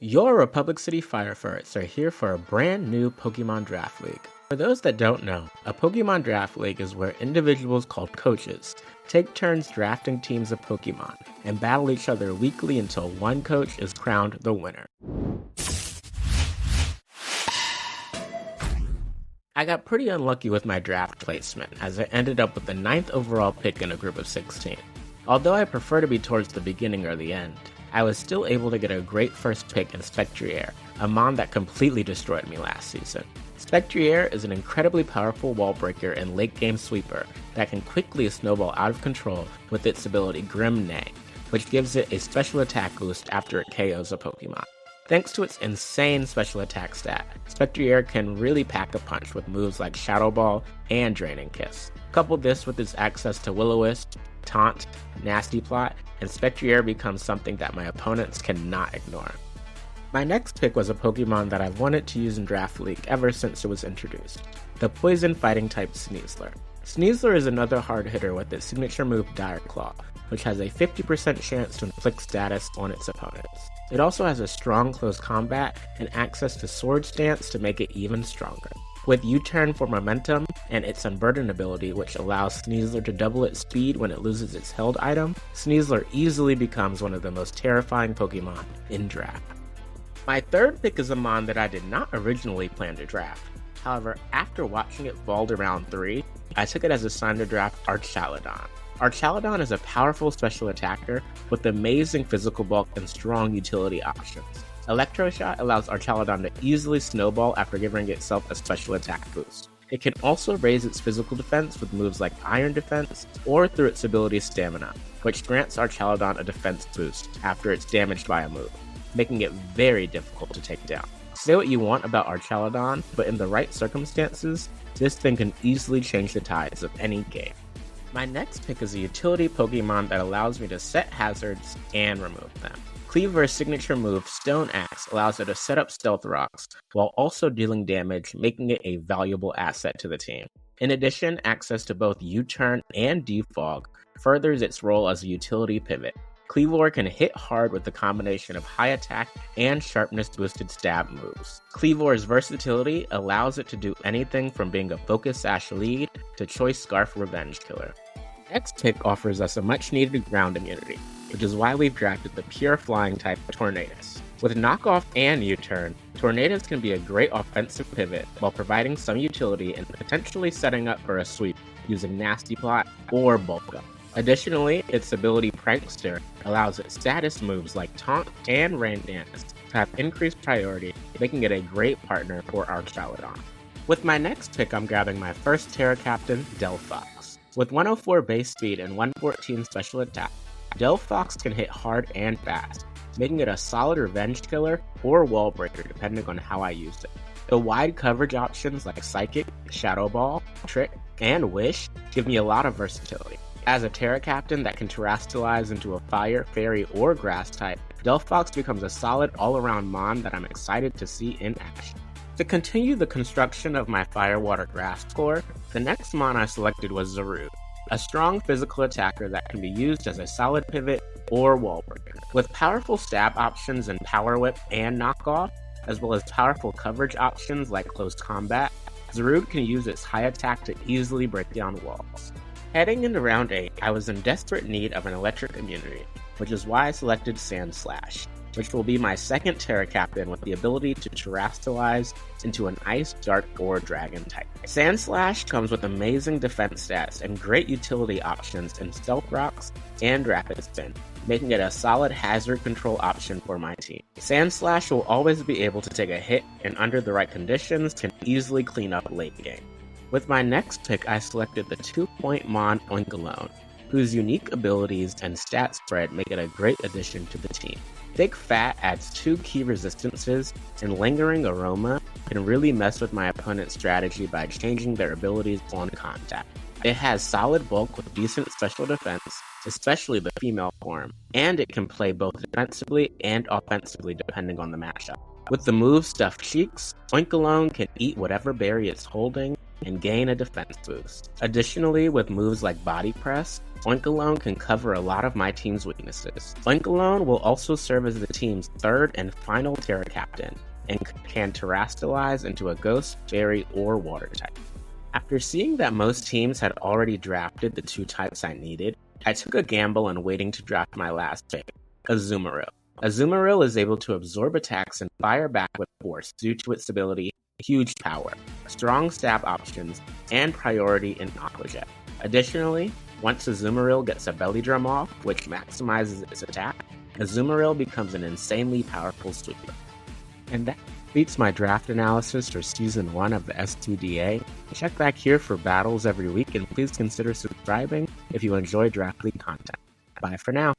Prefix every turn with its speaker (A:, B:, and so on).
A: Your Republic City Fire Furrets are here for a brand new Pokemon Draft League. For those that don't know, a Pokemon Draft League is where individuals called coaches take turns drafting teams of Pokemon and battle each other weekly until one coach is crowned the winner. I got pretty unlucky with my draft placement, as I ended up with the 9th overall pick in a group of 16. Although I prefer to be towards the beginning or the end, I was still able to get a great first pick in Spectrier, a mon that completely destroyed me last season. Spectrier is an incredibly powerful wall breaker and late game sweeper that can quickly snowball out of control with its ability Grim Neigh, which gives it a special attack boost after it KOs a Pokemon. Thanks to its insane special attack stat, Spectrier can really pack a punch with moves like Shadow Ball and Draining Kiss. Couple this with its access to Will-O-Wisp, Taunt, Nasty Plot, and Spectrier becomes something that my opponents cannot ignore. My next pick was a Pokemon that I've wanted to use in Draft League ever since it was introduced, the Poison Fighting type Sneasler. Sneasler is another hard hitter with its signature move Dire Claw, which has a 50% chance to inflict status on its opponents. It also has a strong close combat and access to Sword Stance to make it even stronger. With U-Turn for momentum and its Unburden ability, which allows Sneasler to double its speed when it loses its held item, Sneasler easily becomes one of the most terrifying Pokemon in draft. My third pick is a mon that I did not originally plan to draft. However, after watching it fall to round 3, I took it as a sign to draft Archaladon. Archaladon is a powerful special attacker with amazing physical bulk and strong utility options. Electro Shot allows Archaladon to easily snowball after giving itself a special attack boost. It can also raise its physical defense with moves like Iron Defense or through its ability Stamina, which grants Archaladon a defense boost after it's damaged by a move, making it very difficult to take down. Say what you want about Archaladon, but in the right circumstances, this thing can easily change the tides of any game. My next pick is a utility Pokemon that allows me to set hazards and remove them. Cleaver's signature move, Stone Axe, allows it to set up Stealth Rocks, while also dealing damage, making it a valuable asset to the team. In addition, access to both U-Turn and Defog furthers its role as a utility pivot. Cleavor can hit hard with the combination of high attack and sharpness boosted stab moves. Cleavor's versatility allows it to do anything from being a Focus Sash lead to Choice Scarf Revenge Killer. Next pick offers us a much needed ground immunity, which is why we've drafted the pure flying type Tornadus. With knockoff and U-turn, Tornadus can be a great offensive pivot while providing some utility and potentially setting up for a sweep using Nasty Plot or Bulk Up. Additionally, its ability Prankster allows its status moves like Taunt and Rain Dance to have increased priority, making it a great partner for Archaladon. With my next pick, I'm grabbing my first Terra Captain, Delphox. With 104 base speed and 114 special attack, Delphox can hit hard and fast, making it a solid revenge killer or wall breaker depending on how I use it. The wide coverage options like Psychic, Shadow Ball, Trick, and Wish give me a lot of versatility. As a Terra Captain that can terrestrialize into a Fire, Fairy, or Grass type, Delphox becomes a solid all-around mon that I'm excited to see in action. To continue the construction of my Fire, Water, Grass core, the next mon I selected was Zarude, a strong physical attacker that can be used as a solid pivot or wall breaker. With powerful stab options in Power Whip and Knockoff, as well as powerful coverage options like Close Combat, Zarude can use its high attack to easily break down walls. Heading into round 8, I was in desperate need of an electric immunity, which is why I selected Sandslash, which will be my second Terra Captain with the ability to terrestrialize into an Ice, Dark, or Dragon type. Sandslash comes with amazing defense stats and great utility options in Stealth Rocks and Rapid Spin, making it a solid hazard control option for my team. Sandslash will always be able to take a hit and under the right conditions can easily clean up late game. With my next pick, I selected the 2-point Mon Oinkologne, whose unique abilities and stat spread make it a great addition to the team. Thick Fat adds 2 key resistances, and Lingering Aroma can really mess with my opponent's strategy by changing their abilities on contact. It has solid bulk with decent special defense, especially the female form, and it can play both defensively and offensively depending on the matchup. With the move Stuffed Cheeks, Oinkologne can eat whatever berry it's holding, and gain a defense boost. Additionally, with moves like Body Press, Oink Alone can cover a lot of my team's weaknesses. Oink Alone will also serve as the team's third and final Terra Captain, and can terrestrialize into a Ghost, Fairy, or Water type. After seeing that most teams had already drafted the 2 types I needed, I took a gamble on waiting to draft my last pick, Azumarill. Azumarill is able to absorb attacks and fire back with force due to its ability, Huge Power, strong stab options, and priority in Aqua Jet. Additionally, once Azumarill gets a belly drum off, which maximizes its attack, Azumarill becomes an insanely powerful sweeper. And that completes my draft analysis for Season 1 of the SPDA. Check back here for battles every week, and please consider subscribing if you enjoy Draft League content. Bye for now.